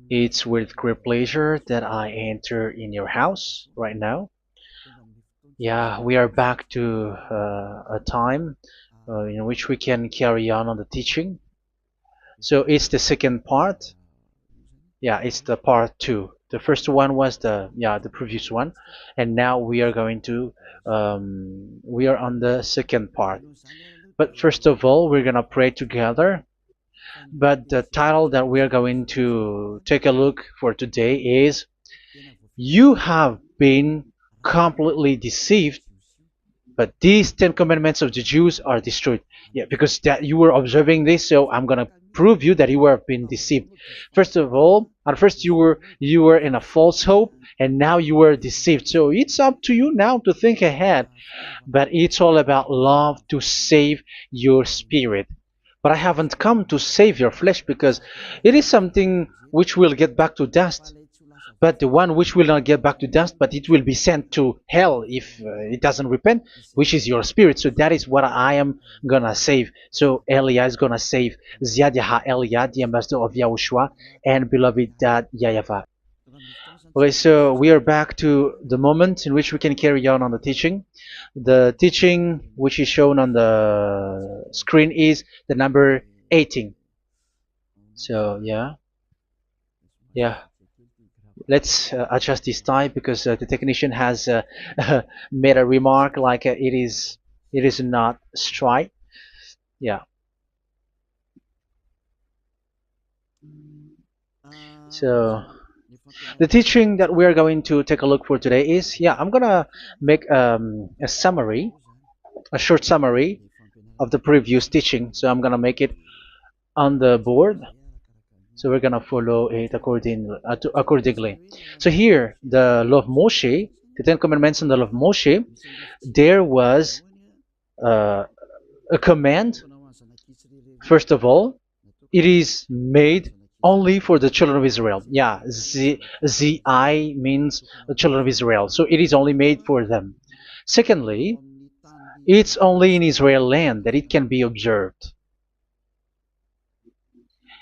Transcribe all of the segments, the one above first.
It's with great pleasure that I enter in your house right now. Yeah, we are back to a time in which we can carry on the teaching. So it's the second part. Yeah, it's the part two. The first one was the previous one, and now we are going to we are on the second part. But first of all, we're gonna pray together. But the title that we are going to take a look for today is "You have been completely deceived, but these Ten Commandments of the Jews are destroyed." Yeah, because that you were observing this, so I'm gonna prove you that you were being deceived. First of all, at first you were in a false hope, and now you were deceived. So it's up to you now to think ahead. But it's all about love to save your spirit. But I haven't come to save your flesh because it is something which will get back to dust. But the one which will not get back to dust, but it will be sent to hell if it doesn't repent, which is your spirit. So that is what I am gonna save. So Elia is gonna save Ziadiha Elia, the ambassador of Yahushua, and beloved dad YAHVAH. Okay, so we are back to the moment in which we can carry on the teaching. The teaching which is shown on the screen is the number 18. So yeah. Let's adjust this time because the technician has made a remark like it is not straight. Yeah. So the teaching that we are going to take a look for today is I'm gonna make a summary, a short summary of the previous teaching. So I'm gonna make it on the board. So we're gonna follow it accordingly. So here, the law of Moshe, the Ten Commandments and the law of Moshe, there was uh, a command. First of all, it is made only for the children of Israel. Yeah, Z-I means the children of Israel. So it is only made for them. Secondly, it's only in Israel land that it can be observed.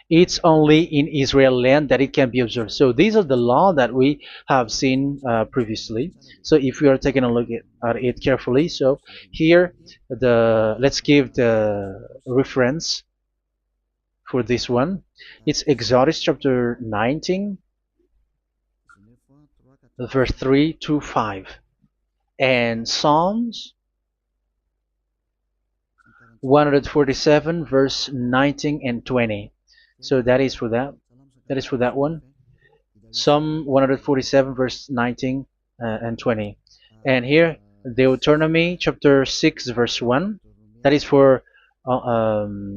It's only in Israel land that it can be observed. So these are the law that we have seen previously. So if we are taking a look at it carefully, so here let's give the reference for this one. It's Exodus chapter 19, verse 3 to 5, and Psalms 147, verse 19 and 20. So that is for that. That is for that one. Psalm 147, verse 19 and 20. And here, Deuteronomy chapter 6, verse 1. That is for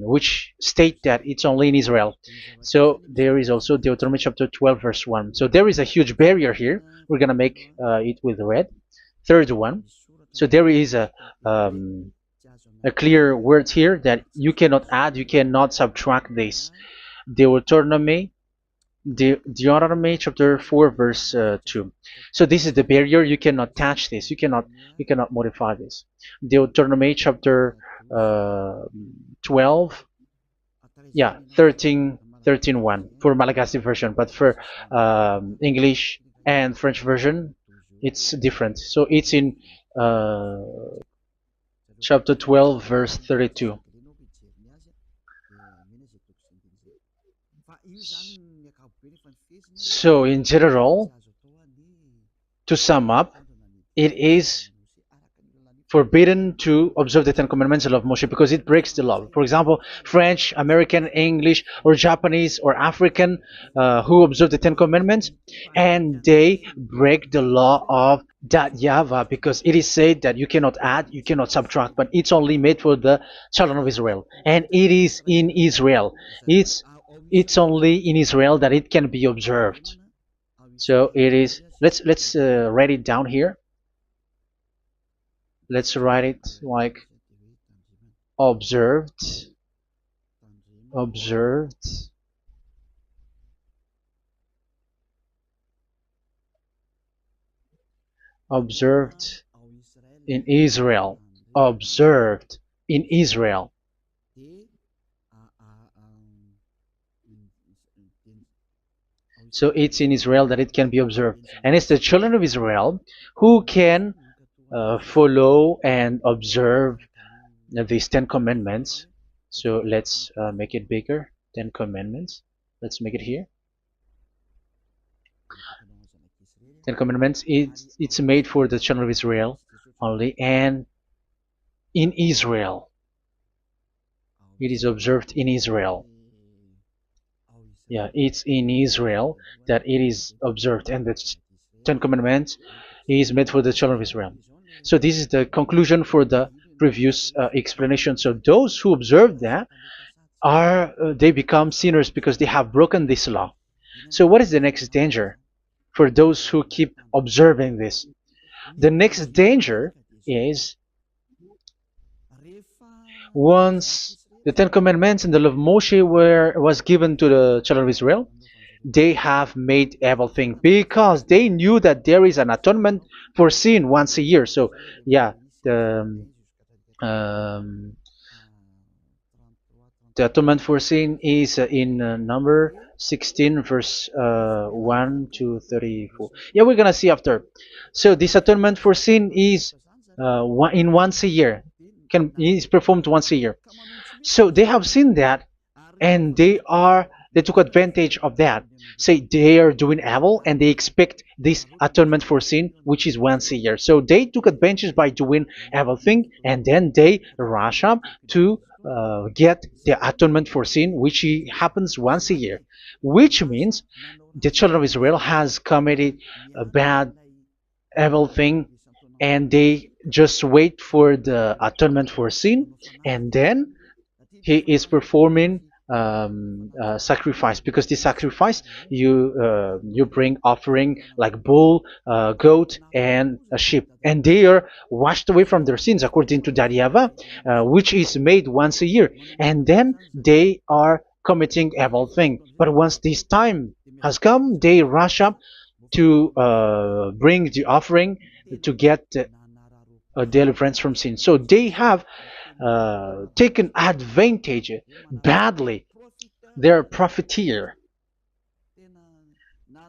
which state that it's only in Israel. So there is also Deuteronomy chapter 12, verse 1. So there is a huge barrier here. We're going to make it with red. Third one. So there is a clear word here that you cannot add, you cannot subtract this. Deuteronomy chapter 4, verse 2. So this is the barrier. You cannot touch this. You cannot modify this. Deuteronomy chapter 12, 13:1 for Malagasy version, but for English and French version, it's different. So it's in chapter 12, verse 32. So in general, to sum up, it is forbidden to observe the Ten Commandments of Moshe because it breaks the law. For example, French, American, English, or Japanese or African who observe the Ten Commandments and they break the law of that YAHVAH because it is said that you cannot add, you cannot subtract, but it's only made for the children of Israel, and it is in Israel. It's only in Israel that it can be observed. So it is. Let's write it down here. Let's write it like observed, observed, observed in Israel, observed in Israel. So it's in Israel that it can be observed. And it's the children of Israel who can follow and observe these 10 commandments. So let's make it bigger. 10 commandments. Let's make it here. 10 commandments. It's made for the children of Israel only, and in Israel. It is observed in Israel. Yeah, it's in Israel that it is observed, and the 10 commandments is made for the children of Israel. So this is the conclusion for the previous explanation. So those who observe that are they become sinners because they have broken this law. So what is the next danger for those who keep observing this? The next danger is once the Ten Commandments and the law of Moshe was given to the children of Israel, they have made everything because they knew that there is an atonement for sin once a year. So yeah, um, the atonement for sin is in number 16 verse 1 to 34. Yeah, we're gonna see after. So this atonement for sin is once a year, is performed once a year. So they have seen that, and they took advantage of that. Say they are doing evil and they expect this atonement for sin, which is once a year. So they took advantage by doing evil thing, and then they rush up to get the atonement for sin, which happens once a year, which means the children of Israel has committed a bad evil thing, and they just wait for the atonement for sin, and then he is performing sacrifice, because the sacrifice you bring offering like bull, goat, and a sheep, and they are washed away from their sins according to that YAHVAH, which is made once a year, and then they are committing evil thing. But once this time has come, they rush up to bring the offering to get deliverance from sin. So they have taken advantage badly. They're profiteer.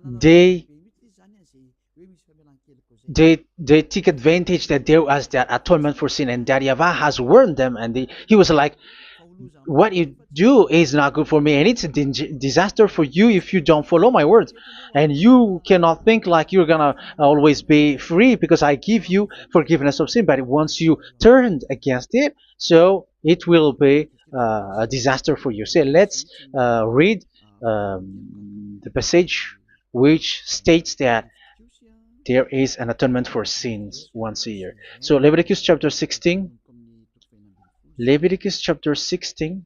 They they take advantage that there was that atonement for sin, and that YAHVAH has warned them, and he was like, what you do is not good for me, and it's a disaster for you if you don't follow my words, and you cannot think like you're gonna always be free because I give you forgiveness of sin, but once you turned against it, so it will be a disaster for you. So let's read the passage which states that there is an atonement for sins once a year. So Leviticus chapter 16. Leviticus chapter 16.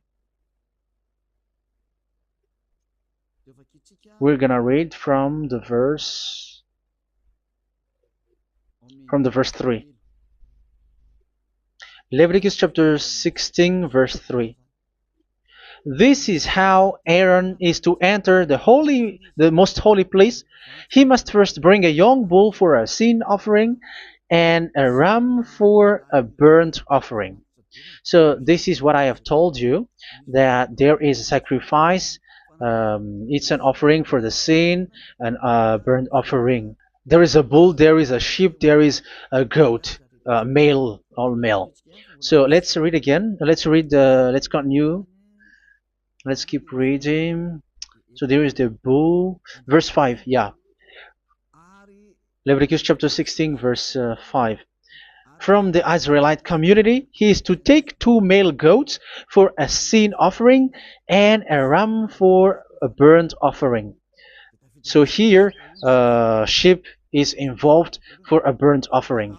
We're gonna read from the verse 3. Leviticus chapter 16 verse 3. This is how Aaron is to enter the most holy place. He must first bring a young bull for a sin offering and a ram for a burnt offering. So this is what I have told you, that there is a sacrifice. It's an offering for the sin, and a burnt offering. There is a bull, there is a sheep, there is a goat, male, all male. So let's read again. Let's continue. Let's keep reading. So there is the bull, verse 5. Yeah, Leviticus chapter 16 verse 5. From the Israelite community, he is to take 2 male goats for a sin offering and a ram for a burnt offering. So here, sheep is involved for a burnt offering.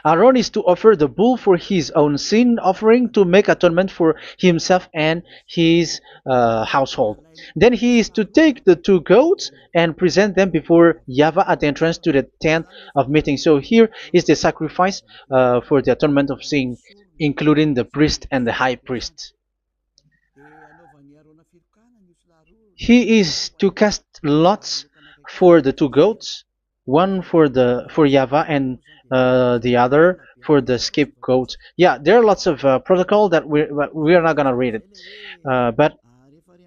Aaron is to offer the bull for his own sin offering to make atonement for himself and his household. Then he is to take the 2 goats and present them before YAHVAH at the entrance to the tent of meeting. So here is the sacrifice for the atonement of sin, including the priest and the high priest. He is to cast lots for the 2 goats, one for YAHVAH and the other for the scapegoat. Yeah, there are lots of protocol that we are not gonna read it, but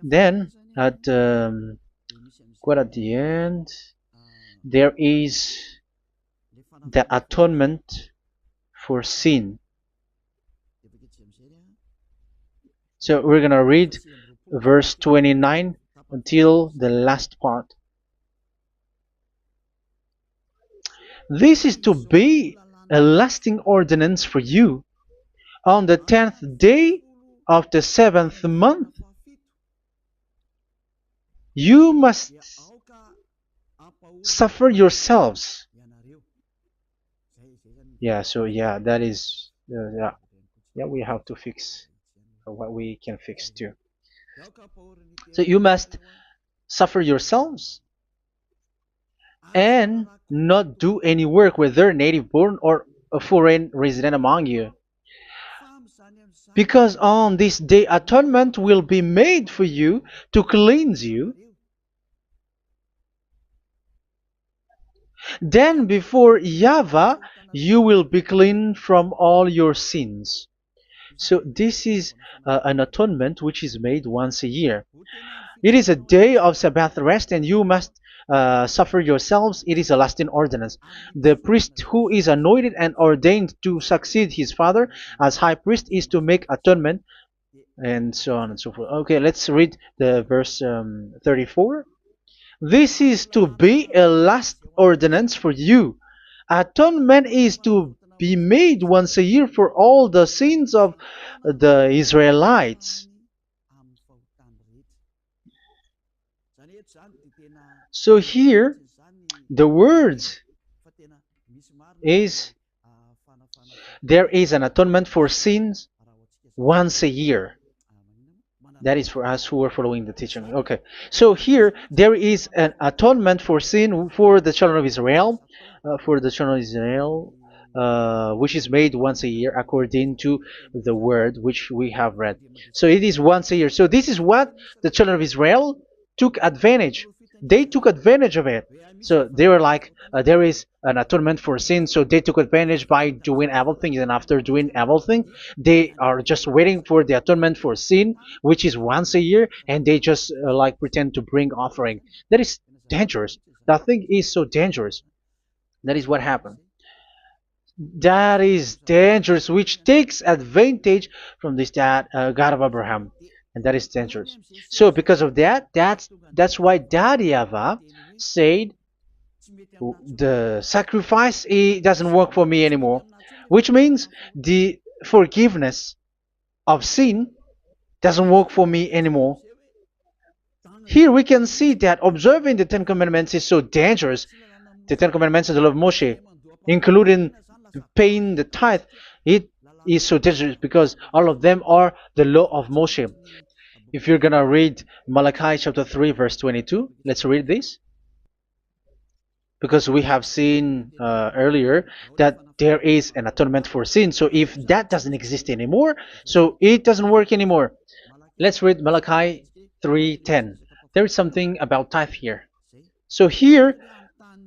then at quite at the end, there is the atonement for sin. So we're gonna read verse 29 until the last part. This is to be a lasting ordinance for you. On the 10th day of the 7th month, you must suffer yourselves. Yeah, so yeah, that is, yeah, we have to fix what we can fix too. So you must suffer yourselves and not do any work, whether native born or a foreign resident among you. Because on this day atonement will be made for you to cleanse you. Then before YAHVAH you will be clean from all your sins. So this is an atonement which is made once a year. It is a day of Sabbath rest, and you must suffer yourselves. It is a lasting ordinance. The priest who is anointed and ordained to succeed his father as high priest is to make atonement, and so on and so forth. Okay, let's read the verse 34. This is to be a last ordinance for you. Atonement is to be made once a year for all the sins of the Israelites. So here, the words is there is an atonement for sins once a year. That is for us who are following the teaching. Okay, so here there is an atonement for sin for the children of Israel, which is made once a year according to the word which we have read. So it is once a year. So this is what the children of Israel took advantage. They took advantage of it. So they were like, there is an atonement for sin, so they took advantage by doing evil things, and after doing evil things, they are just waiting for the atonement for sin, which is once a year, and they just like pretend to bring offering. That is dangerous. That thing is so dangerous. That is what happened. That is dangerous, which takes advantage from this God of Abraham, and that is dangerous. So because of that, that's why Daddy YAHVAH said the sacrifice, it doesn't work for me anymore, which means the forgiveness of sin doesn't work for me anymore. Here we can see that observing the Ten Commandments is so dangerous. The Ten Commandments and the law of Moshe, including paying the tithe, it is so dangerous because all of them are the law of Moshe. If you're gonna read Malachi chapter 3 verse 22, let's read this. Because we have seen earlier that there is an atonement for sin. So if that doesn't exist anymore, so it doesn't work anymore. Let's read Malachi 3:10. There is something about tithe here. So here,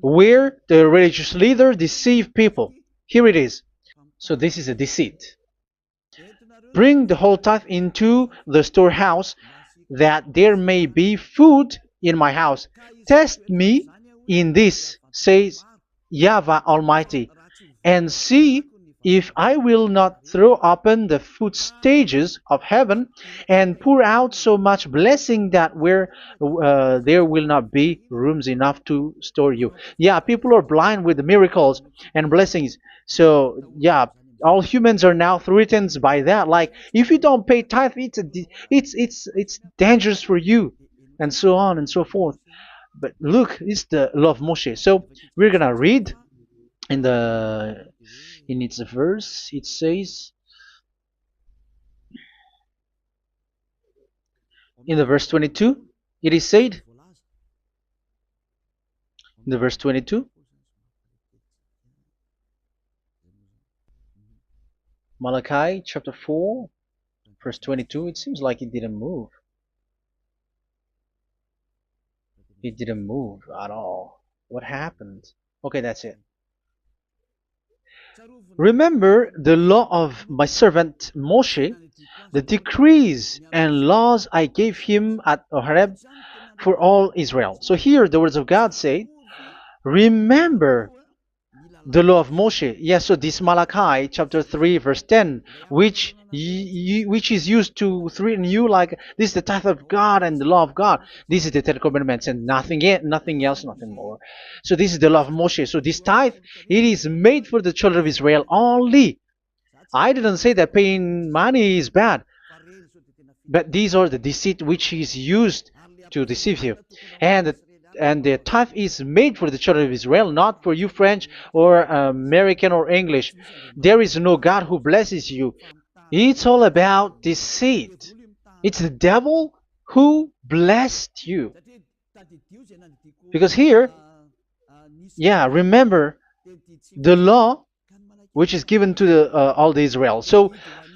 where the religious leader deceive people, here it is. So this is a deceit. Bring the whole tithe into the storehouse, that there may be food in my house. Test me in this, says YAHVAH Almighty, and see if I will not throw open the food stages of heaven and pour out so much blessing that where there will not be rooms enough to store you. Yeah, people are blind with the miracles and blessings. So yeah, all humans are now threatened by that. Like if you don't pay tithe, it's dangerous for you, and so on and so forth. But look, it's the law of Moshe. So we're gonna read in its verse. It says in the verse 22. It is said in the verse 22. Malachi chapter 4 verse 22. It seems like it didn't move. It didn't move at all. What happened? Okay, that's it. Remember the law of my servant Moshe, the decrees and laws I gave him at Horeb for all Israel. So here the words of God say, remember the law of Moshe. Yes, so this Malachi chapter 3 verse 10, which is used to threaten you like this is the tithe of God and the law of God. This is the Ten Commandments and nothing yet, nothing else, nothing more. So this is the law of Moshe. So this tithe, it is made for the children of Israel only. I didn't say that paying money is bad, but these are the deceit which is used to deceive you. And the tithe is made for the children of Israel, not for you French or American or English. There is no God who blesses you. It's all about deceit. It's the devil who blessed you. Because here, yeah, remember the law which is given to all the Israel. So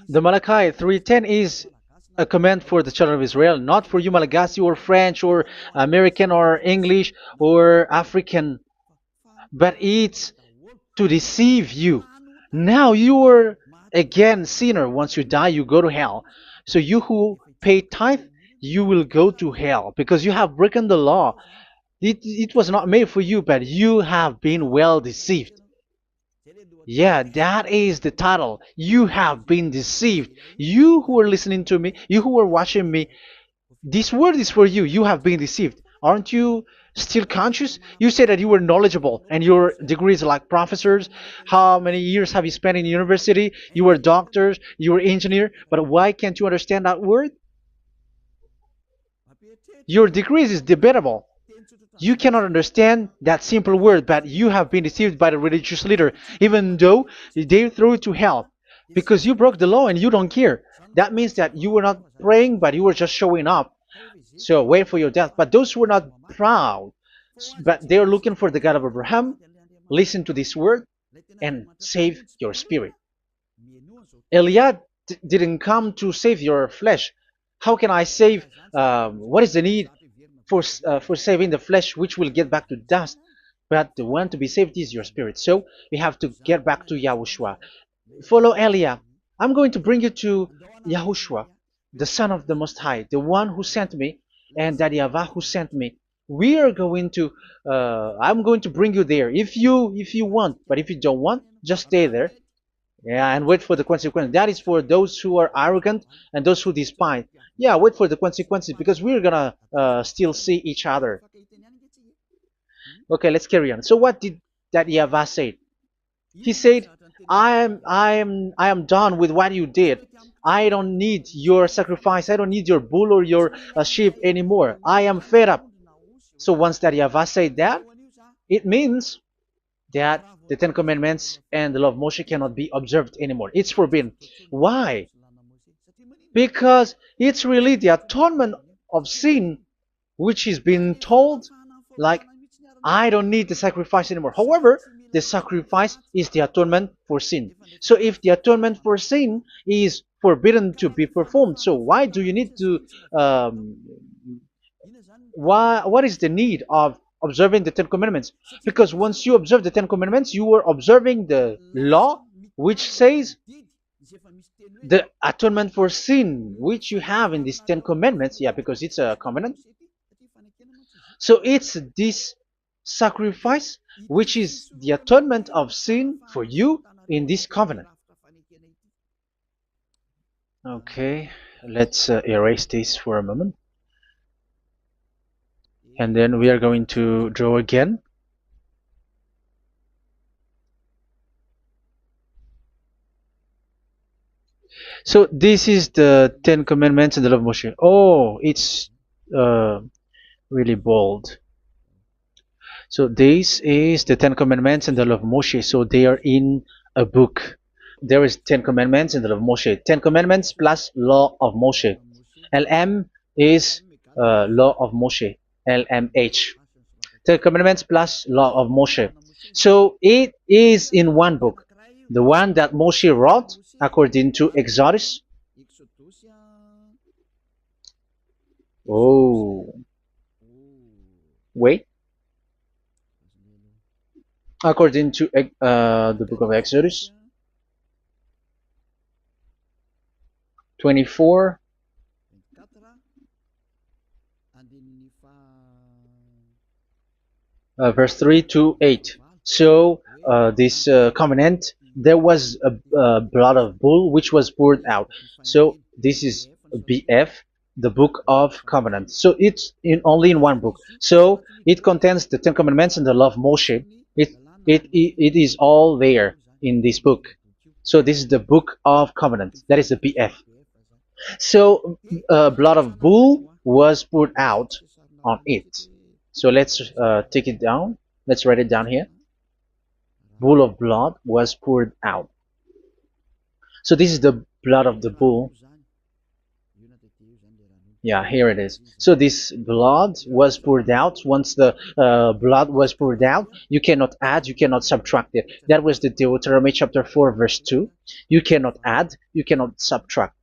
the Malachi 3:10 is a command for the children of Israel, not for you Malagasy or French or American or English or African, but it's to deceive you. Now you are again sinner. Once you die, you go to hell. So you who pay tithe, you will go to hell because you have broken the law. It was not made for you, but you have been well deceived. Yeah, that is the title. You have been deceived. You who are listening to me, you who are watching me, this word is for you. You have been deceived. Aren't you still conscious? You say that you were knowledgeable and your degrees like professors. How many years have you spent in university? You were doctors, you were engineer, but why can't you understand that word? Your degrees is debatable. You cannot understand that simple word, but you have been deceived by the religious leader, even though they threw you to hell because you broke the law and you don't care. That means that you were not praying, but you were just showing up. So wait for your death. But those who are not proud, but they are looking for the God of Abraham, listen to this word and save your spirit. Eliad didn't come to save your flesh. How can I save? What is the need for saving the flesh, which will get back to dust? But the one to be saved is your spirit. So we have to get back to Yahushua. Follow Eliah. I'm going to bring you to Yahushua, the Son of the Most High, the one who sent me, and that YAHVAH who sent me. We are going to. I'm going to bring you there if you want, but if you don't want, just stay there. Yeah, and wait for the consequences. That is for those who are arrogant and those who despise. Yeah, wait for the consequences because we're gonna still see each other. Okay, let's carry on. So what did that YAHVAH say? He said, I am done with what you did. I don't need your sacrifice. I don't need your bull or your sheep anymore. I am fed up. So once that YAHVAH said that, it means that the Ten Commandments and the law of Moshe cannot be observed anymore. It's forbidden. Why? Because it's really the atonement of sin which is being told, like, I don't need the sacrifice anymore. However, the sacrifice is the atonement for sin. So if the atonement for sin is forbidden to be performed, so why do you need to what is the need of observing the Ten Commandments? Because once you observe the Ten Commandments, you are observing the law which says the atonement for sin which you have in these Ten Commandments. Yeah, because it's a covenant. So it's this sacrifice which is the atonement of sin for you in this covenant. Okay, let's erase this for a moment. And then we are going to draw again. So this is the Ten Commandments and the law of Moshe. Oh, it's really bold. So this is the Ten Commandments and the law of Moshe. So they are in a book. There is Ten Commandments and the law of Moshe. Ten Commandments plus law of Moshe. LM is law of Moshe. LMH. Ten Commandments plus law of Moshe. So it is in one book. The one that Moshe wrote according to Exodus. Oh, wait. According to the book of Exodus. 24, verse 3 to 8. So this covenant, there was a blood of bull which was poured out. So this is BF, the book of covenant. So it's only in one book. So it contains the Ten Commandments and the law of Moshe. It is all there in this book. So this is the book of covenant. That is the BF. So blood of bull was poured out on it. So let's take it down. Let's write it down here. Bull of blood was poured out. So this is the blood of the bull. Yeah, here it is. So this blood was poured out. Once the blood was poured out, you cannot add, you cannot subtract it. That was the Deuteronomy chapter 4, verse 2. You cannot add, you cannot subtract.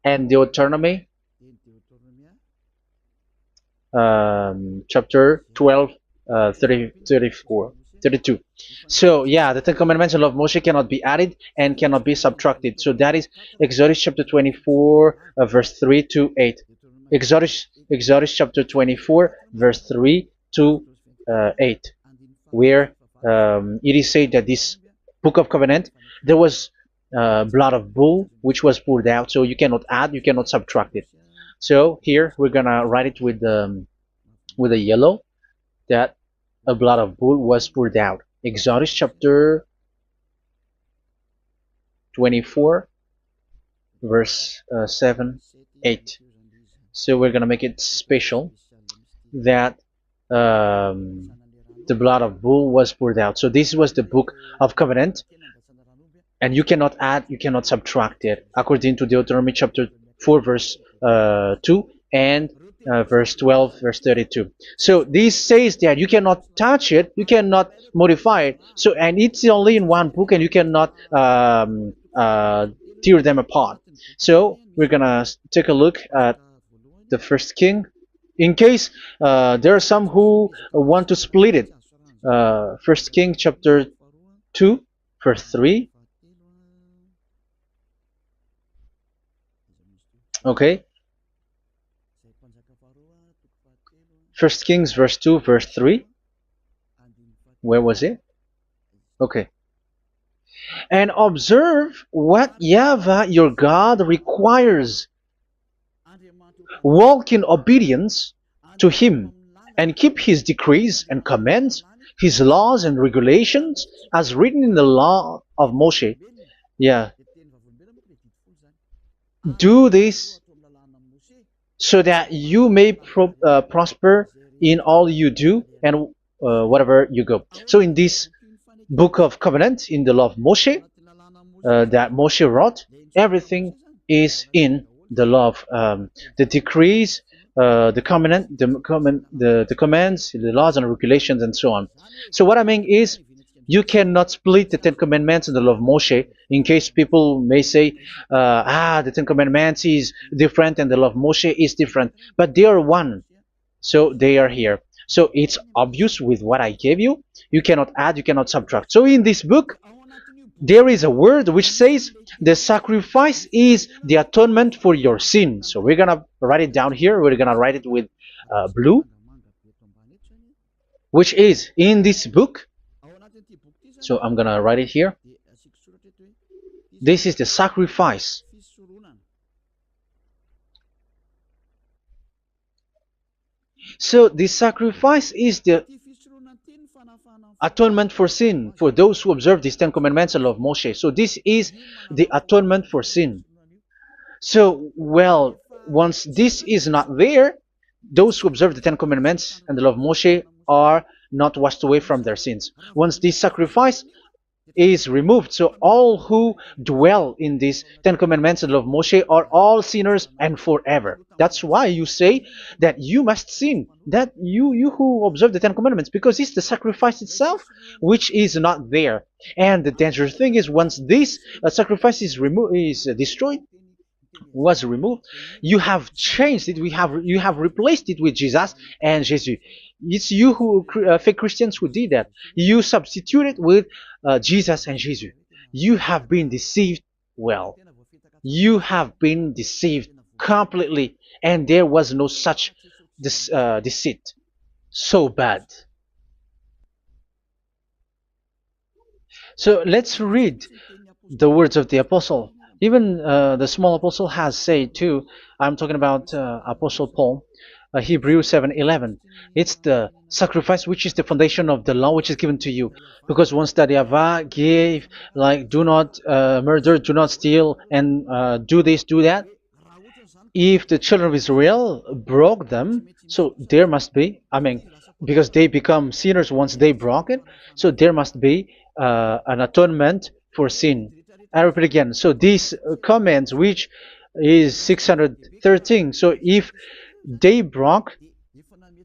And Deuteronomy chapter 12, 32. So yeah, the Ten Commandments and law of Moshe cannot be added and cannot be subtracted. So that is Exodus chapter 24, verse 3 to 8. Exodus chapter 24, verse 3 to 8, where it is said that this book of covenant, there was blood of bull which was poured out. So you cannot add, you cannot subtract it. So here we're gonna write it with a yellow, that a blood of bull was poured out. Exodus chapter 24, verse 7, 8. So we're gonna make it special that the blood of bull was poured out. So this was the book of covenant, and you cannot add, you cannot subtract it, according to Deuteronomy chapter 4, verse 2 and verse 12, verse 32. So this says that you cannot touch it, you cannot modify it. So, and it's only in one book, and you cannot tear them apart. So we're gonna take a look at the first king, in case there are some who want to split it. First King chapter 2, verse 3. Okay. First Kings verse 2, verse 3. Where was it? Okay. And observe what YAHVAH your God requires. Walk in obedience to Him, and keep His decrees and commands, His laws and regulations, as written in the law of Moshe. Yeah. Do this so that you may prosper in all you do and whatever you go. So in this book of covenant, in the law of Moshe, that Moshe wrote, everything is in the law of the decrees, the covenant, the commands, the laws and regulations, and so on. So what I mean is, you cannot split the Ten Commandments and the law of Moshe, in case people may say, the Ten Commandments is different and the law of Moshe is different, but they are one. So they are here. So it's obvious with what I gave you. You cannot add, you cannot subtract. So in this book, there is a word which says the sacrifice is the atonement for your sin. So we're gonna write it down here. We're gonna write it with blue, which is in this book. So I'm gonna write it here. This is the sacrifice. So the sacrifice is the atonement for sin, for those who observe these Ten Commandments and law of Moshe. So this is the atonement for sin. So, well, once this is not there, those who observe the Ten Commandments and the law of Moshe are not washed away from their sins. Once this sacrifice is removed, so all who dwell in these Ten Commandments and law of Moshe are all sinners and forever. That's why you say that you must sin, that you who observe the Ten Commandments, because it's the sacrifice itself which is not there. And the dangerous thing is, once this sacrifice is destroyed, was removed, you have changed it. You have replaced it with Jesus and Jesus. It's you who fake Christians who did that. You substituted with Jesus and Jesus. You have been deceived well. You have been deceived completely, and there was no such deceit. So bad. So let's read the words of the apostle. Even the small apostle has said too. I'm talking about Apostle Paul, Hebrews 7:11. It's the sacrifice which is the foundation of the law which is given to you. Because once that Yahweh gave, like, do not murder, do not steal, and do this, do that. If the children of Israel broke them, so there must be, I mean, because they become sinners once they broke it, so there must be an atonement for sin. I repeat again. So these comments, which is 613, so if they broke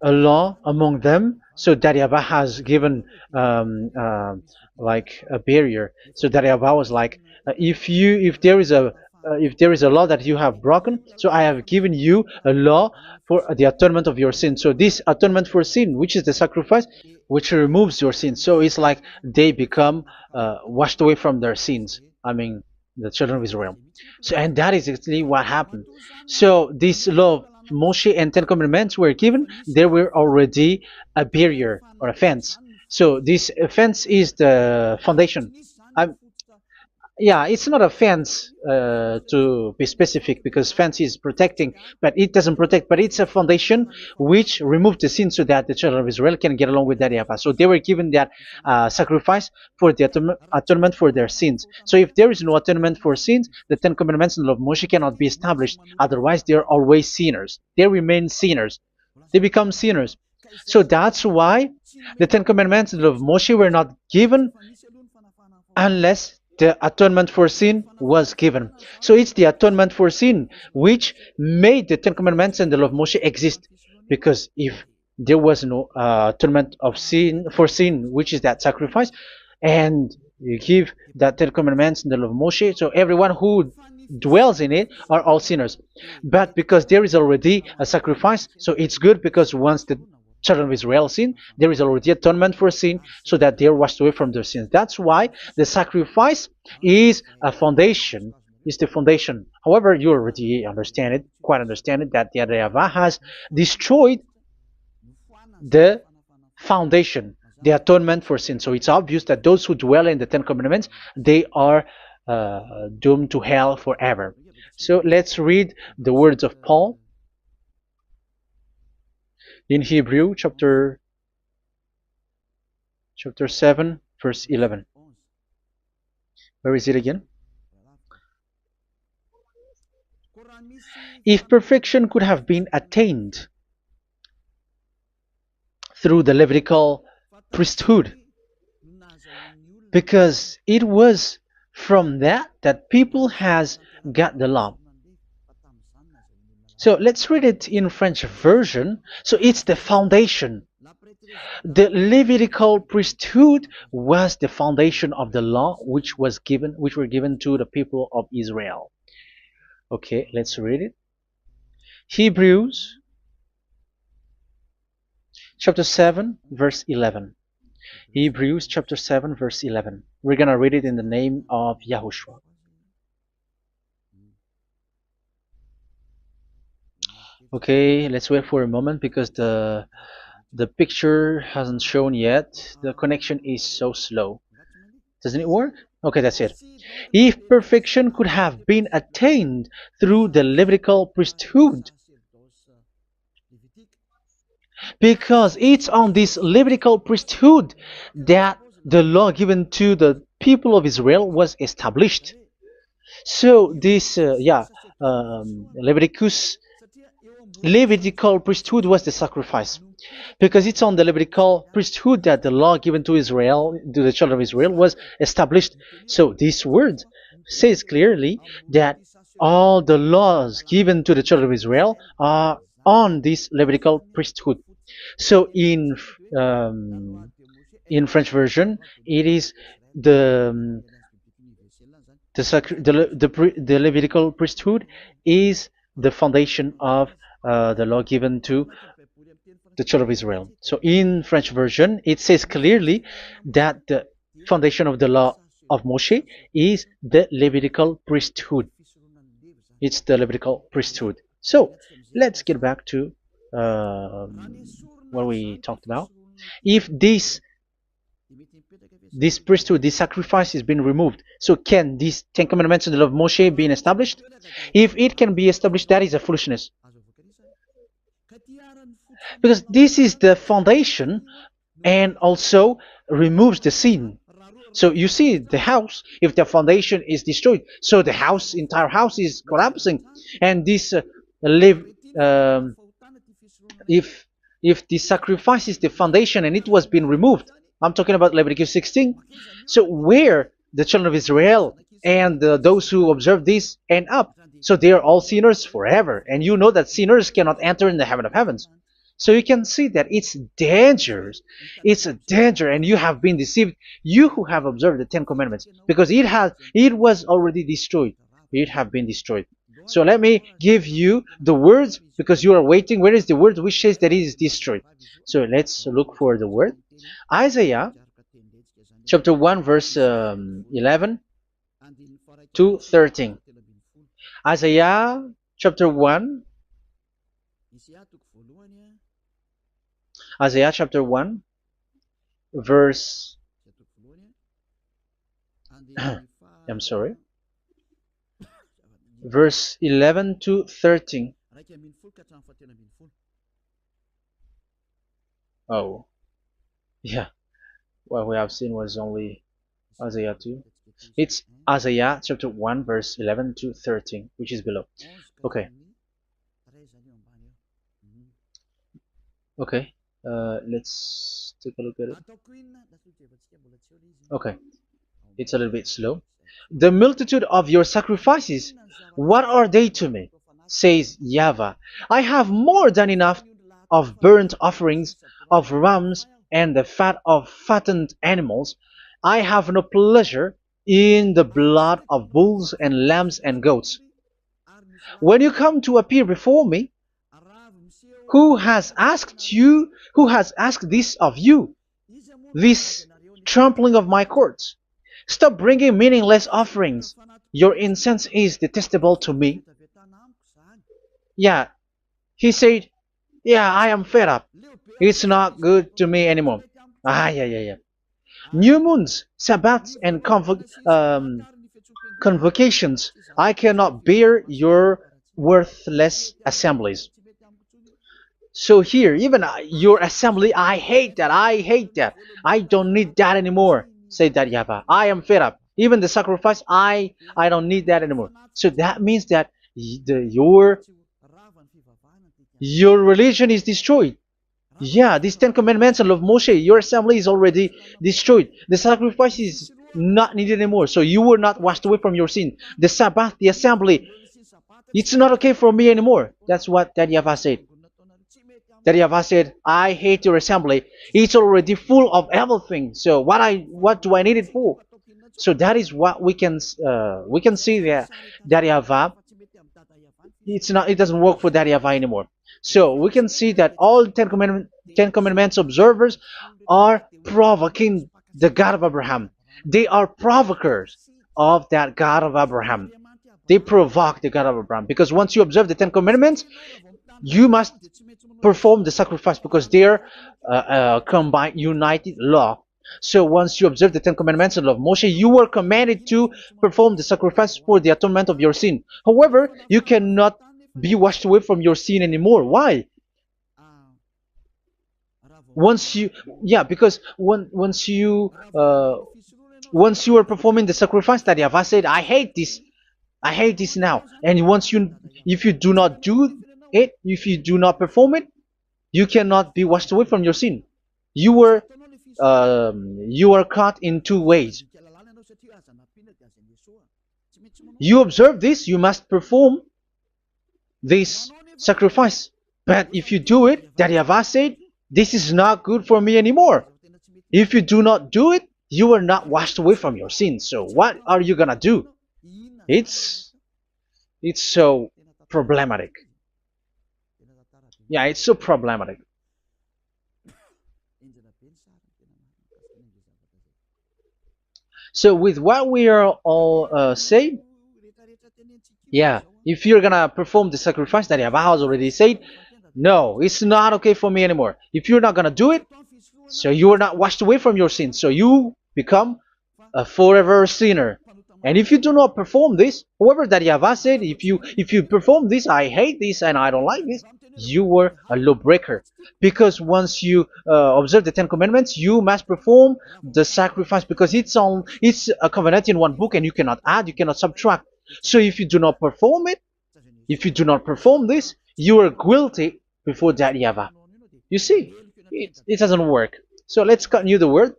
a law among them, so that Yahweh has given like a barrier. So that Yahweh was like, if there is a law that you have broken, so I have given you a law for the atonement of your sin. So this atonement for sin, which is the sacrifice, which removes your sins. So it's like they become washed away from their sins. I mean, the children of Israel. So, and that is actually what happened. So this law of Moshe and Ten Commandments were given. There were already a barrier or a fence. So this fence is the foundation. I'm, yeah, it's not a fence to be specific, because fence is protecting, but it doesn't protect. But it's a foundation which removed the sin so that the children of Israel can get along with that Yahweh. So they were given that sacrifice for the atonement for their sins. So if there is no atonement for sins, the Ten Commandments and the law of Moshe cannot be established. Otherwise, they are always sinners. They remain sinners. They become sinners. So that's why the Ten Commandments and the law of Moshe were not given unless the atonement for sin was given. So it's the atonement for sin which made the Ten Commandments and the law of Moshe exist. Because if there was no atonement of sin for sin, which is that sacrifice, and you give that Ten Commandments and the law of Moshe, so everyone who dwells in it are all sinners. But because there is already a sacrifice, so it's good, because once the children of Israel sin, there is already atonement for sin, so that they are washed away from their sins. That's why the sacrifice is a foundation, is the foundation. However, you already understand it, quite understand it, that the Yahweh has destroyed the foundation, the atonement for sin. So it's obvious that those who dwell in the Ten Commandments, they are doomed to hell forever. So let's read the words of Paul in Hebrew chapter 7 verse 11. Where is it again? If perfection could have been attained through the Levitical priesthood, because it was from that people has got the law. So let's read it in French version. So it's the foundation. The Levitical priesthood was the foundation of the law which were given to the people of Israel. Okay, let's read it. Hebrews chapter 7 verse 11. Hebrews chapter 7 verse 11. We're going to read it in the name of YAHOSHUAH. Okay, let's wait for a moment, because the picture hasn't shown yet. The connection is so slow. Doesn't it work? Okay, that's it. If perfection could have been attained through the Levitical priesthood, because it's on this Levitical priesthood that the law given to the people of Israel was established. So this, Levitical priesthood was the sacrifice, because it's on the Levitical priesthood that the law given to Israel, to the children of Israel, was established. So this word says clearly that all the laws given to the children of Israel are on this Levitical priesthood. So in French version, it is the Levitical priesthood is the foundation of the law given to the children of Israel. So in French version, it says clearly that the foundation of the law of Moshe is the Levitical priesthood. It's the Levitical priesthood. So let's get back to what we talked about. If this priesthood, this sacrifice is being removed, so can these Ten Commandments and the law of Moshe be established? If it can be established, that is a foolishness. Because this is the foundation and also removes the sin. So you see the house, if the foundation is destroyed, so the entire house is collapsing, and this live if the sacrifice is the foundation and it was being removed, I'm talking about Leviticus 16. So where the children of Israel and those who observe this end up? So they are all sinners forever, and you know that sinners cannot enter in the heaven of heavens. So you can see that it's dangerous. It's a danger, and you have been deceived. You who have observed the Ten Commandments, because it was already destroyed. It have been destroyed. So let me give you the words, because you are waiting. Where is the word which says that it is destroyed? So let's look for the word. Isaiah chapter 1 verse 11 to 13. Isaiah chapter 1. Isaiah chapter 1 verse I'm sorry, verse 11 to 13. Oh, yeah. What we have seen was only Isaiah 2. It's Isaiah chapter 1 verse 11 to 13, which is below. Okay. Okay. Let's take a look at it. Okay. It's a little bit slow. The multitude of your sacrifices, what are they to me? Says YAHVAH. I have more than enough of burnt offerings, of rams, and the fat of fattened animals. I have no pleasure in the blood of bulls and lambs and goats. When you come to appear before me, who has asked this of you, this trampling of my courts? Stop bringing meaningless offerings. Your incense is detestable to me. Yeah, he said, yeah, I am fed up. It's not good to me anymore. Yeah. New moons, Sabbaths, and convocations. I cannot bear your worthless assemblies. So here, even your assembly, I hate that. I hate that. I don't need that anymore. Say that, YAHVAH. I am fed up. Even the sacrifice, I don't need that anymore. So that means that your religion is destroyed. Yeah, these Ten Commandments and of Moshe, your assembly is already destroyed. The sacrifice is not needed anymore. So you were not washed away from your sin. The Sabbath, the assembly, it's not okay for me anymore. That's what that YAHVAH said. That YAHVAH said, I hate your assembly. It's already full of everything. So what do I need it for? So that is what we can see there. That YAHVAH, it doesn't work for that YAHVAH anymore. So we can see that all Ten Commandments observers are provoking the God of Abraham. They are provokers of that God of Abraham. They provoke the God of Abraham, because once you observe the Ten Commandments, you must perform the sacrifice, because they are combined, united law. So once you observe the Ten Commandments and love Moshe, you were commanded to perform the sacrifice for the atonement of your sin. However, you cannot be washed away from your sin anymore. Why? Because once you are performing the sacrifice, that YAHVAH said, I hate this now. And if you do not do it, if you do not perform it, you cannot be washed away from your sin. You are caught in two ways. You observe this, you must perform this sacrifice. But if you do it, that YAHVAH said, this is not good for me anymore. If you do not do it, you are not washed away from your sins. So what are you gonna do? It's so problematic. Yeah, it's so problematic. So with what we are all saying, yeah, if you're gonna perform the sacrifice that YAHVAH has already said, no, it's not okay for me anymore. If you're not gonna do it, so you are not washed away from your sins, so you become a forever sinner. And if you do not perform this, whoever that YAHVAH said, if you perform this, I hate this and I don't like this, you were a lawbreaker. Because once you observe the Ten Commandments, you must perform the sacrifice, because it's a covenant in one book, and you cannot add, you cannot subtract. So if you do not perform it, if you do not perform this, you are guilty before that YAHVAH. You see, it doesn't work. So let's continue the word.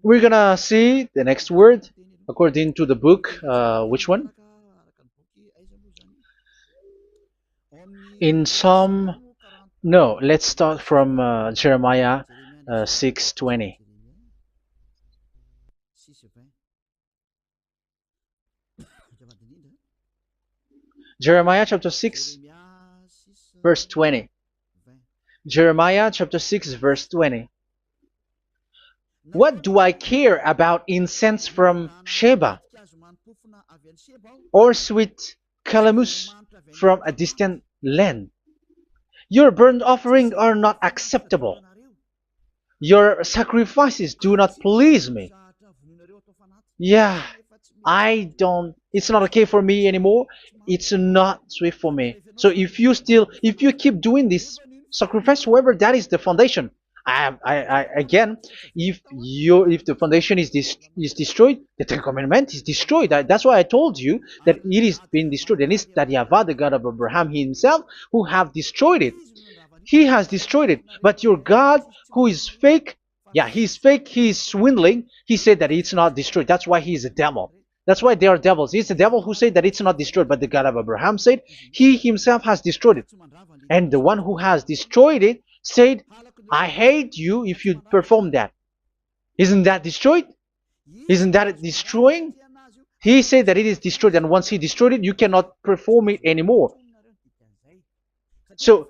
We're gonna see the next word according to the book. Which one? In Psalm. No, let's start from Jeremiah 6:20. Jeremiah chapter 6, verse 20. Jeremiah chapter 6, verse 20. What do I care about incense from Sheba, or sweet calamus from a distant land? Your burnt offerings are not acceptable. Your sacrifices do not please me. Yeah, it's not okay for me anymore. It's not sweet for me. So if you keep doing this sacrifice, however, that is the foundation. Again, if the foundation is destroyed, the Ten Commandment is destroyed. That's why I told you that it is being destroyed, and it's that YAHVAH, the God of Abraham himself, who have destroyed it. He has destroyed it. But your God, who is fake, yeah, he's fake, he's swindling. He said that it's not destroyed. That's why he is a devil. That's why they are devils. It's the devil who said that it's not destroyed, but the God of Abraham said he himself has destroyed it. And the one who has destroyed it said, I hate you if you perform that. Isn't that destroyed? Isn't that destroying? He said that it is destroyed, and once he destroyed it, you cannot perform it anymore. So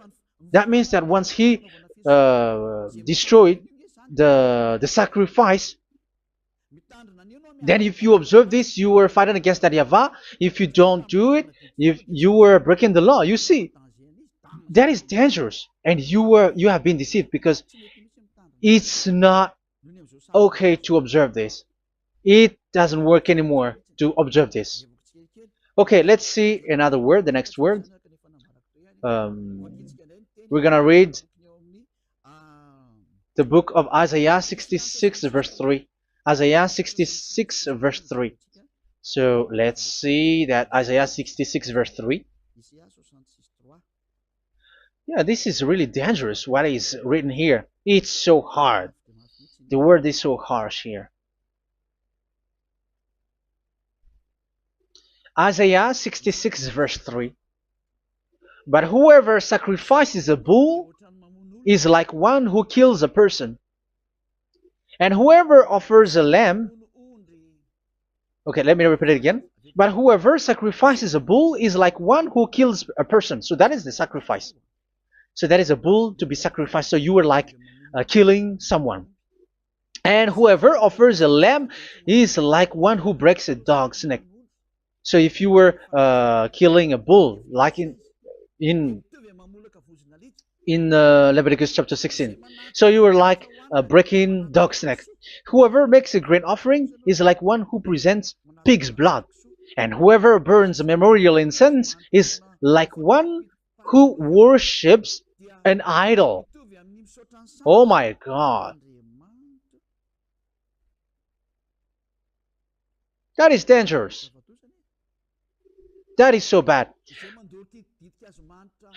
that means that once he destroyed the sacrifice, then if you observe this, you were fighting against that YAHVAH. If you don't do it, if you were breaking the law, you see, that is dangerous, and you have been deceived, because it's not okay to observe this. It doesn't work anymore to observe this. Okay, let's see another word, the next word. We're gonna read the book of Isaiah 66 verse 3. Isaiah 66 verse 3. So let's see that Isaiah 66 verse 3. Yeah, this is really dangerous what is written here. It's so hard. The word is so harsh here. Isaiah 66 verse 3. But whoever sacrifices a bull is like one who kills a person. And whoever offers a lamb... Okay, let me repeat it again. But whoever sacrifices a bull is like one who kills a person. So that is the sacrifice. So that is a bull to be sacrificed. So you were like killing someone. And whoever offers a lamb is like one who breaks a dog's neck. So if you were killing a bull, like in Leviticus chapter 16, so you were like breaking dog's neck. Whoever makes a grain offering is like one who presents pig's blood. And whoever burns a memorial incense is like one who worships an idol. Oh my God. That is dangerous. That is so bad.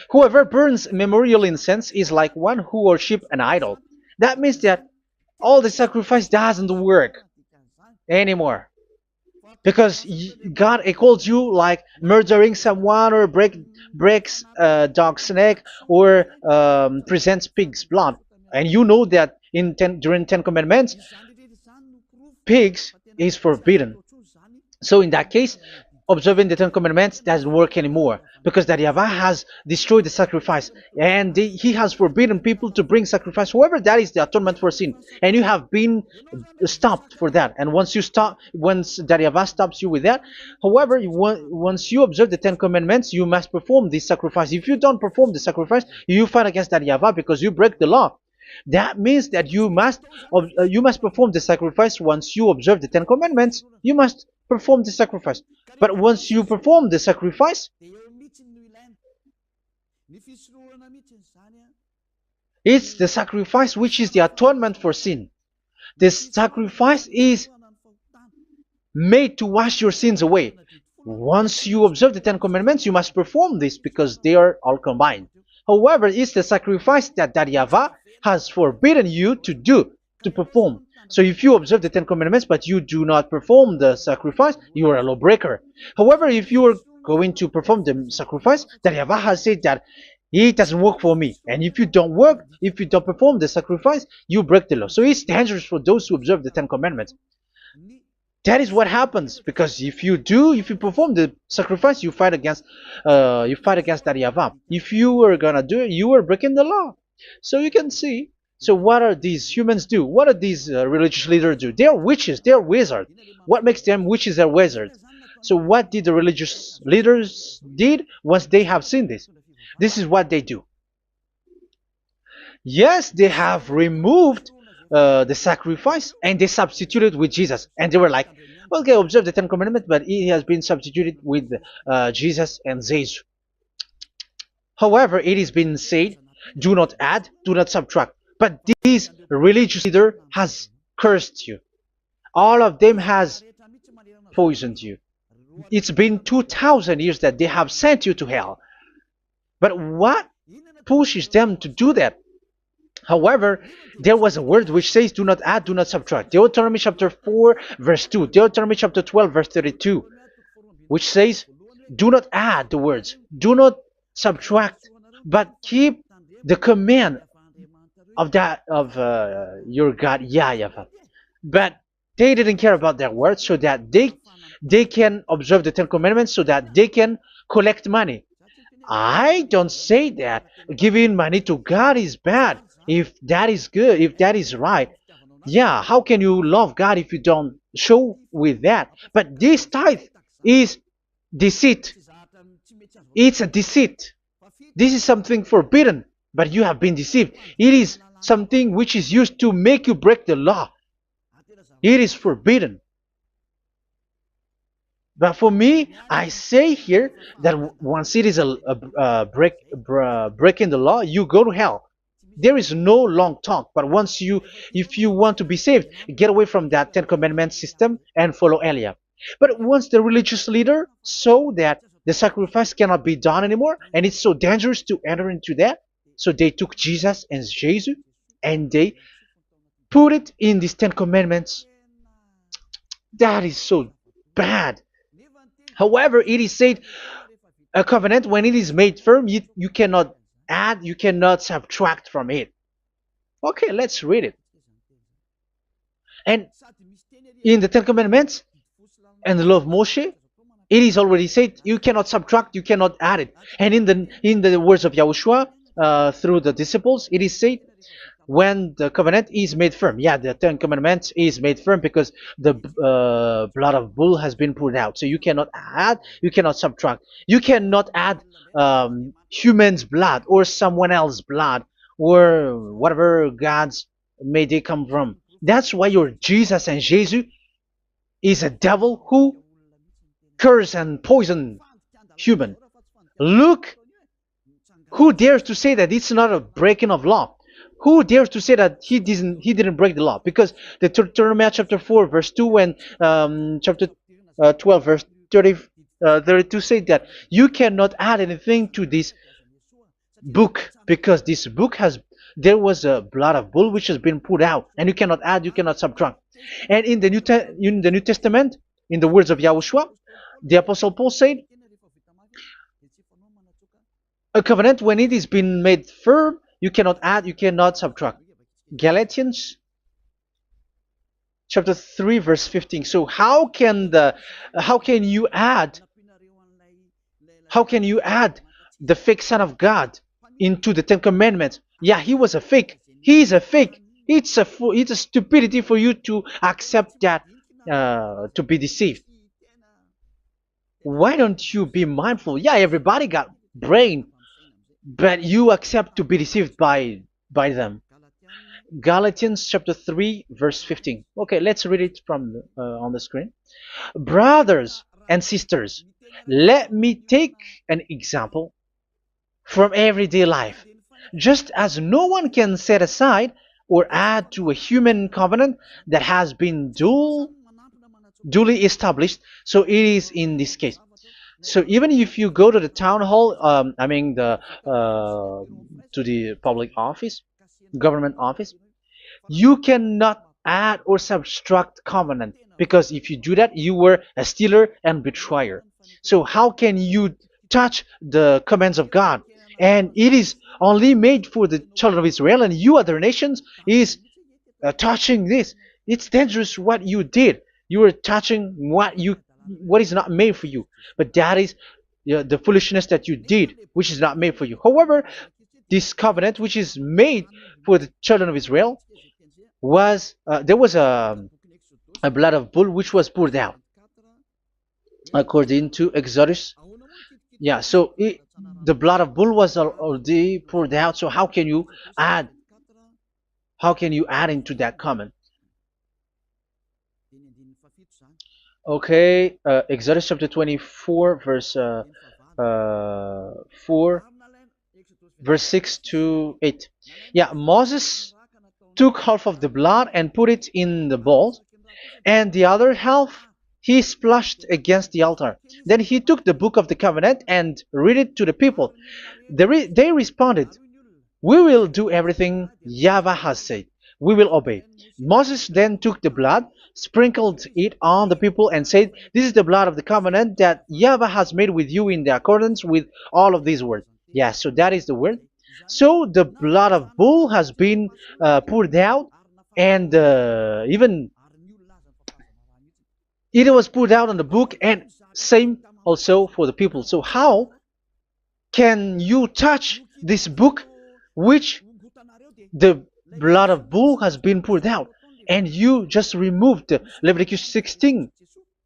Whoever burns memorial incense is like one who worships an idol. That means that all the sacrifice doesn't work anymore. Because God calls you like murdering someone, or breaks a dog's neck, or presents pig's blood. And you know that during 10 Commandments, pigs is forbidden. So in that case, observing the Ten Commandments doesn't work anymore because that Yahweh has destroyed the sacrifice and he has forbidden people to bring sacrifice. However, that is the atonement for sin, and you have been stopped for that. And once you stop, once that Yahweh stops you with that, however, once you observe the Ten Commandments, you must perform this sacrifice. If you don't perform the sacrifice, you fight against that Yahweh because you break the law. That means that you must perform the sacrifice. Once you observe the Ten Commandments, you must perform the sacrifice. But once you perform the sacrifice, it's the sacrifice which is the atonement for sin. This sacrifice is made to wash your sins away. Once you observe the Ten Commandments, you must perform this because they are all combined. However, it's the sacrifice that Yahweh has forbidden you to do, to perform. So if you observe the Ten Commandments but you do not perform the sacrifice, you are a lawbreaker. However, if you are going to perform the sacrifice, that Yahweh has said that it doesn't work for me. And if you don't perform the sacrifice, you break the law. So it's dangerous for those who observe the Ten Commandments. That is what happens, because if you perform the sacrifice, you fight against that Yahweh. If you are gonna do it, you are breaking the law. So you can see. So what are these humans do? What are these religious leaders do? They are witches. They are wizards. What makes them witches and wizards? So what did the religious leaders did once they have seen this? This is what they do. Yes, they have removed the sacrifice and they substituted with Jesus, and they were like, okay, observe the Ten Commandments, but it has been substituted with Jesus and Jesus. However, it is been said, do not add, do not subtract. But this religious leader has cursed you. All of them has poisoned you. It's been 2,000 years that they have sent you to hell. But what pushes them to do that? However, there was a word which says, do not add, do not subtract. Deuteronomy chapter 4, verse 2. Deuteronomy chapter 12, verse 32. Which says, do not add the words, do not subtract, but keep the command of your God, YAHVAH. But they didn't care about their words, so that they can observe the Ten Commandments, so that they can collect money. I don't say that giving money to God is bad. If that is good, if that is right, yeah, how can you love God if you don't show with that? But this tithe is deceit. It's a deceit. This is something forbidden, but you have been deceived. It is something which is used to make you break the law. It is forbidden. But for me, I say here that once it is breaking the law, you go to hell. There is no long talk. But if you want to be saved, get away from that Ten Commandments system and follow Eliab. But once the religious leader saw that the sacrifice cannot be done anymore, and it's so dangerous to enter into that, so they took Jesus and Jesus and they put it in these Ten Commandments. That is so bad. However, it is said a covenant, when it is made firm, you cannot add, you cannot subtract from it. Okay, let's read it. And in the Ten Commandments and the law of Moshe, it is already said you cannot subtract, you cannot add it. And in the words of YAHOSHUAH through the disciples, it is said when the covenant is made firm. Yeah, the Ten Commandments is made firm because the blood of bull has been poured out. So you cannot add, you cannot subtract. You cannot add human's blood or someone else's blood or whatever gods may they come from. That's why your Jesus and Jesus is a devil who curse and poison human. Look, who dares to say that it's not a breaking of law? Who dares to say that he didn't break the law? Because the Deuteronomy chapter 4 verse 2 and chapter 12 verse 32 say that you cannot add anything to this book, because this book there was a blood of bull which has been put out, and you cannot add, you cannot subtract. And in the New Testament, in the words of YAHOSHUAH, the Apostle Paul said, a covenant, when it is been made firm, you cannot add, you cannot subtract. Galatians chapter 3 verse 15. So how can you add How can you add the fake Son of God into the Ten Commandments? Yeah, he was a fake. He is a fake. It's a stupidity for you to accept that, to be deceived. Why don't you be mindful? Yeah, everybody got brain, but you accept to be deceived by them. Galatians chapter 3 verse 15. Okay, let's read it from on the screen. Brothers and sisters, let me take an example from everyday life. Just as no one can set aside or add to a human covenant that has been duly established, so it is in this case. So even if you go to the town hall, I mean to the public office, government office, you cannot add or subtract covenant, because if you do that, you were a stealer and betrayer. So how can you touch the commands of God? And it is only made for the children of Israel, and you other nations is touching this. It's dangerous what you did. You are touching what is not made for you. But that is the foolishness that you did, which is not made for you. However, this covenant, which is made for the children of Israel, was there was a blood of bull which was poured out according to Exodus. Yeah, so the blood of bull was already poured out. So add how can you add into that comment? Okay, Exodus chapter 24 verse 4, verse 6 to 8. Yeah, Moses took half of the blood and put it in the bowl, and the other half he splashed against the altar. Then he took the book of the covenant and read it to the people. They responded, "We will do everything YAHVAH has said. We will obey." Moses then took the blood, sprinkled it on the people, and said, "This is the blood of the covenant that YAHVAH has made with you in the accordance with all of these words." Yeah, so that is the word. So the blood of bull has been poured out, and even it was poured out on the book, and same also for the people. So how can you touch this book which the blood of bull has been poured out, and you just removed Leviticus 16?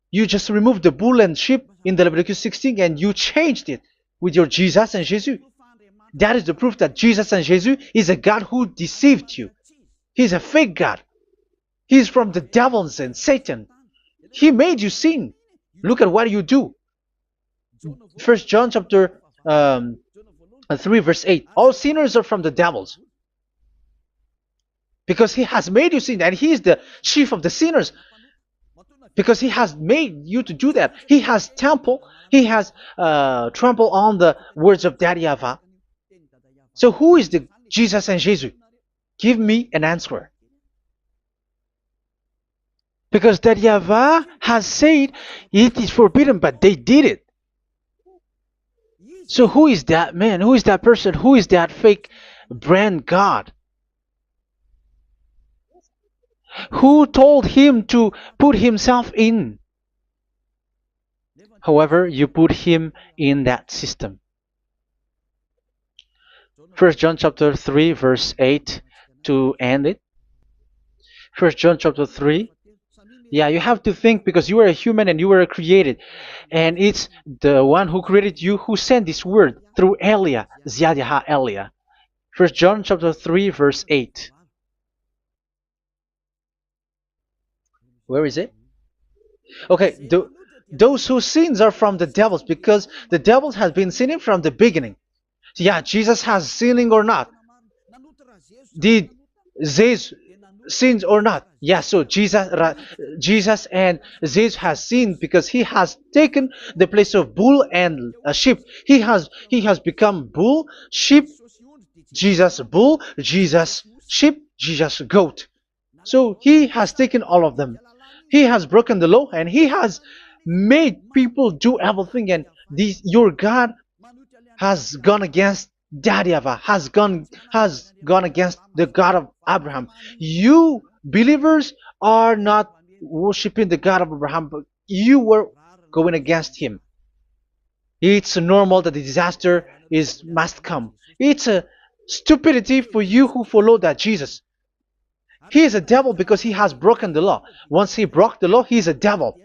You just removed the bull and sheep in the Leviticus 16, and you changed it with your Jesus and Jesus. That is the proof that Jesus and Jesus is a God who deceived you. He's a fake God. He's from the devils and Satan. He made you sin. Look at what you do. First John chapter 3 verse 8. All sinners are from the devils, because he has made you sin, and he is the chief of the sinners, because he has made you to do that. He has trampled on the words of Daddy Ava. So who is the Jesus and Jesus? Give me an answer. Because Daddy Ava has said it is forbidden, but they did it. So who is that man? Who is that person? Who is that fake brand God? Who told him to put himself in? However, you put him in that system. First John chapter 3 verse 8 to end it. First John chapter 3. Yeah, you have to think, because you are a human and you were created. And it's the one who created you who sent this word through Elia, Ziadiha Elia. First John chapter 3 verse 8. Where is it? Okay, those whose sins are from the devils, because the devils has been sinning from the beginning. Yeah, Jesus has sinning or not? Did Jesus sins or not? Yeah, so Jesus and Jesus has sinned, because he has taken the place of bull and a sheep. He has become bull, sheep, Jesus bull, Jesus sheep, Jesus goat. So he has taken all of them. He has broken the law, and he has made people do everything. And your God has gone against Dadiava, has gone against the God of Abraham. You believers are not worshiping the God of Abraham, but you were going against him. It's normal that the disaster is must come. It's a stupidity for you who follow that Jesus. He is a devil because he has broken the law. Once he broke the law, he is a devil.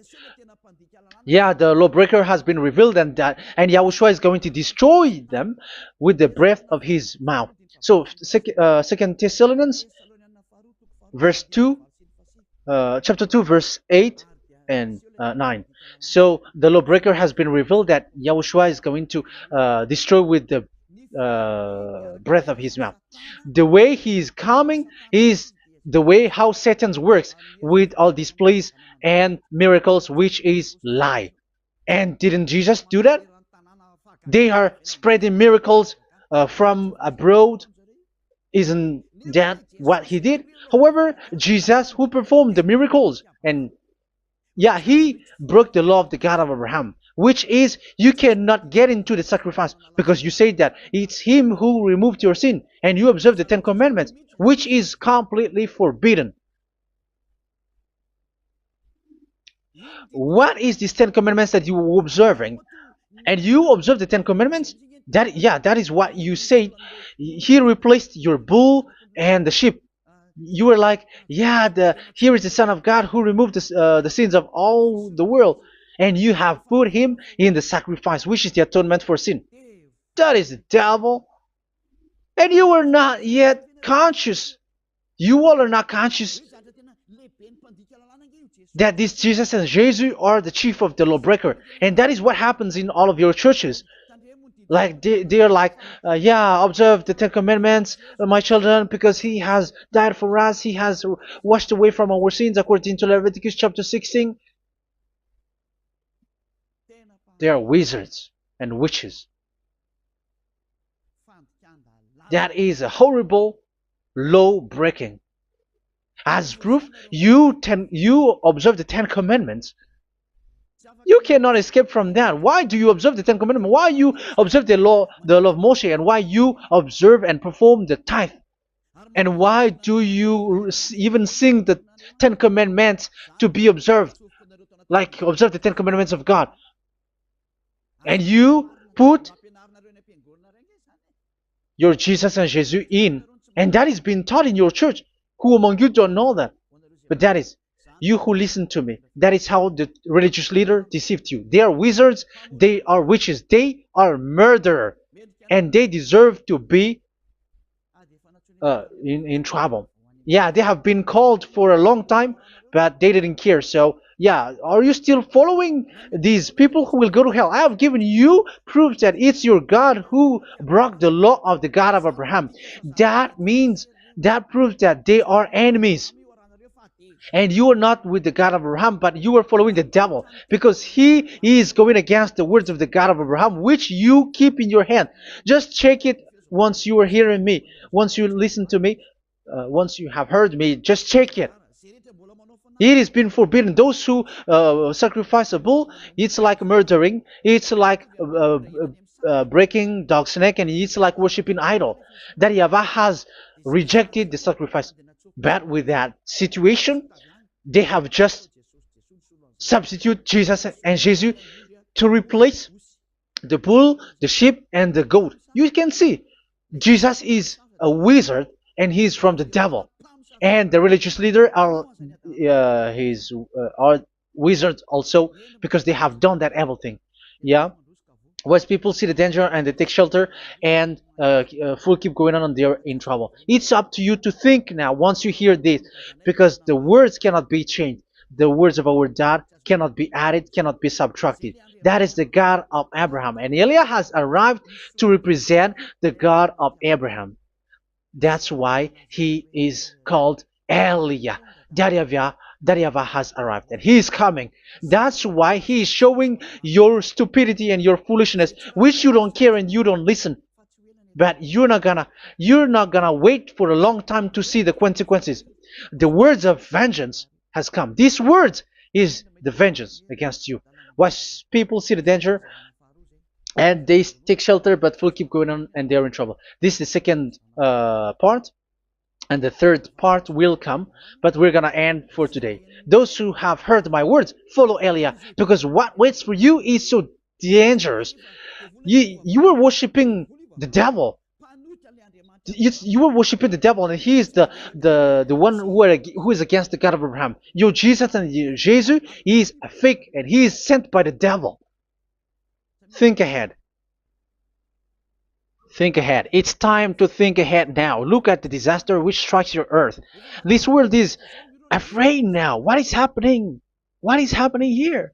Yeah, the lawbreaker has been revealed, and Yahushua is going to destroy them with the breath of his mouth. So, Second Thessalonians, verse 2, chapter 2, verse 8 and 9. So the lawbreaker has been revealed that Yahushua is going to destroy with the breath of his mouth. The way he is coming is the way how Satan works with all displays and miracles, which is lie. And didn't Jesus do that? They are spreading miracles from abroad. Isn't that what he did? However, Jesus, who performed the miracles, and yeah, he broke the law of the God of Abraham, which is you cannot get into the sacrifice because you say that it's him who removed your sin and you observe the Ten Commandments, which is completely forbidden. What is these Ten Commandments that you were observing? And you observe the Ten Commandments? That is what you said. He replaced your bull and the sheep. You were like, yeah, here is the Son of God who removed the sins of all the world, and you have put him in the sacrifice, which is the atonement for sin. That is the devil, and you are not yet conscious. You all are not conscious that this Jesus and Jesus are the chief of the lawbreaker, and that is what happens in all of your churches. Like they're like, yeah, observe the Ten Commandments, my children, because he has died for us. He has washed away from our sins, according to Leviticus chapter 16. They are wizards and witches. That is a horrible law breaking. As proof, you observe the Ten Commandments. You cannot escape from that. Why do you observe the Ten Commandments? Why you observe the law of Moshe, and why you observe and perform the tithe? And why do you even sing the Ten Commandments to be observed? Like observe the Ten Commandments of God. And you put your Jesus and Jesus in. And that is being taught in your church. Who among you don't know that? But that is you who listen to me. That is how the religious leader deceived you. They are wizards. They are witches. They are murderers. And they deserve to be in trouble. Yeah, they have been called for a long time, but they didn't care. So, yeah, are you still following these people who will go to hell? I have given you proof that it's your God who broke the law of the God of Abraham. That proves that they are enemies. And you are not with the God of Abraham, but you are following the devil, because he is going against the words of the God of Abraham, which you keep in your hand. Just check it once you are hearing me, once you listen to me, once you have heard me, just check it. It has been forbidden. Those who sacrifice a bull, it's like murdering, it's like breaking dog's neck, and it's like worshiping idol. That YAHVAH has rejected the sacrifice. But with that situation, they have just substitute Jesus and Jesus to replace the bull, the sheep, and the goat. You can see Jesus is a wizard and he's from the devil, and the religious leader are wizards also, because they have done that evil thing. Yeah. Once people see the danger and they take shelter, and full keep going on, and they're in trouble. It's up to you to think now once you hear this, because the words cannot be changed. The words of our God cannot be added, cannot be subtracted. That is the God of Abraham, and Eliah has arrived to represent the God of Abraham. That's why he is called Eliah. YAHVAH has arrived, and he is coming. That's why he is showing your stupidity and your foolishness, which you don't care and you don't listen. But you're not gonna wait for a long time to see the consequences. The words of vengeance has come. These words is the vengeance against you. Once people see the danger and they take shelter, but will keep going on, and they're in trouble. This is the second part. And the third part will come, but we're gonna end for today. Those who have heard my words, follow Eliah, because what waits for you is so dangerous. You were worshiping the devil. You were worshiping the devil, and he is the one who is against the God of Abraham. Your Jesus and your Jesus, he is a fake, and he is sent by the devil. Think ahead. Think ahead. It's time to think ahead now. Look at the disaster which strikes your earth. This world is afraid now. What is happening? What is happening here?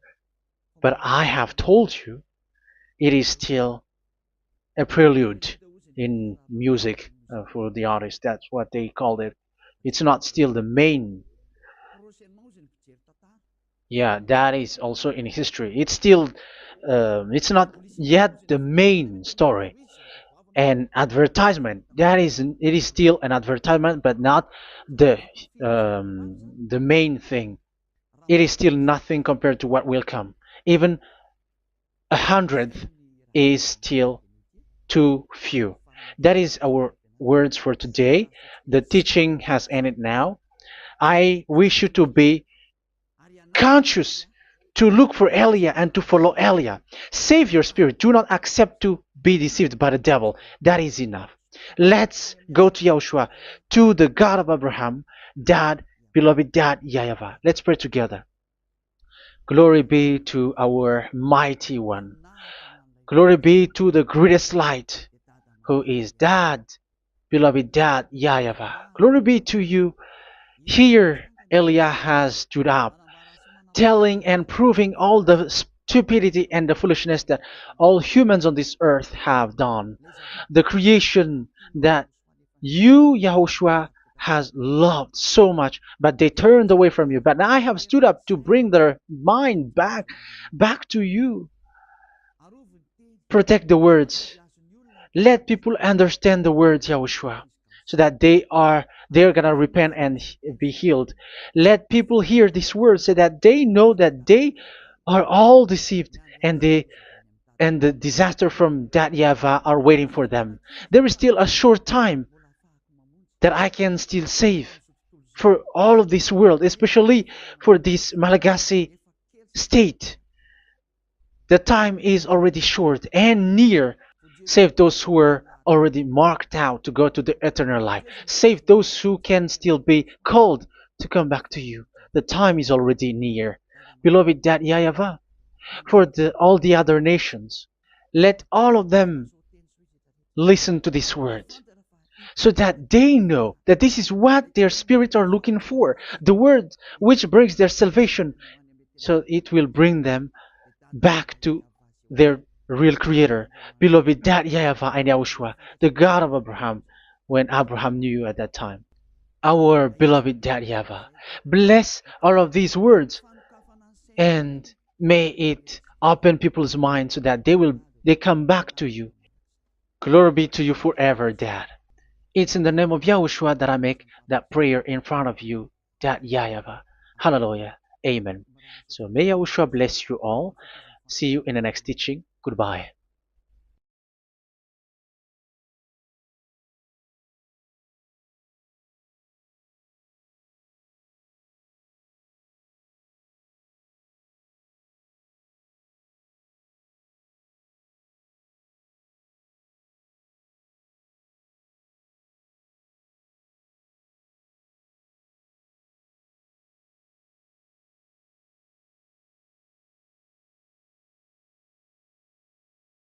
But I have told you, it is still a prelude in music for the artist. That's what they called it. It's not still the main. Yeah, that is also in history. It's still, it's not yet the main story. An advertisement, that is, it is still an advertisement, but not the the main thing. It is still nothing compared to what will come. Even a hundredth is still too few. That is our words for today. The teaching has ended now. I wish you to be conscious, to look for Elia and to follow Elia. Save your spirit. Do not accept to be deceived by the devil. That is enough. Let's go to Yahushua, to the God of Abraham, Dad, beloved Dad, YAHVAH. Let's pray together. Glory be to our mighty one. Glory be to the greatest light, who is Dad, beloved Dad, YAHVAH. Glory be to you. Here, Elia has stood up, telling and proving all the stupidity and the foolishness that all humans on this earth have done. The creation that you, Yahushua, has loved so much, but they turned away from you. But I have stood up to bring their mind back to you. Protect the words. Let people understand the words, Yahushua, so that they're gonna repent and be healed. Let people hear these words so that they know that they are all deceived, and the disaster from that YAHVAH are waiting for them. There is still a short time that I can still save for all of this world, especially for this Malagasy state. The time is already short and near. Save those who are already marked out to go to the eternal life. Save those who can still be called to come back to you. The time is already near. Beloved Dad YAHVAH, for all the other nations, let all of them listen to this word, so that they know that this is what their spirits are looking for, the word which brings their salvation, so it will bring them back to their real creator, beloved Dad YAHVAH and Yahushua, the God of Abraham, when Abraham knew you at that time. Our beloved Dad YAHVAH, bless all of these words, and may it open people's minds so that they come back to you. Glory be to you forever, Dad. It's in the name of Yahushua that I make that prayer in front of you, Dad YAHVAH. Hallelujah. Amen. So may Yahushua bless you all. See you in the next teaching. Goodbye.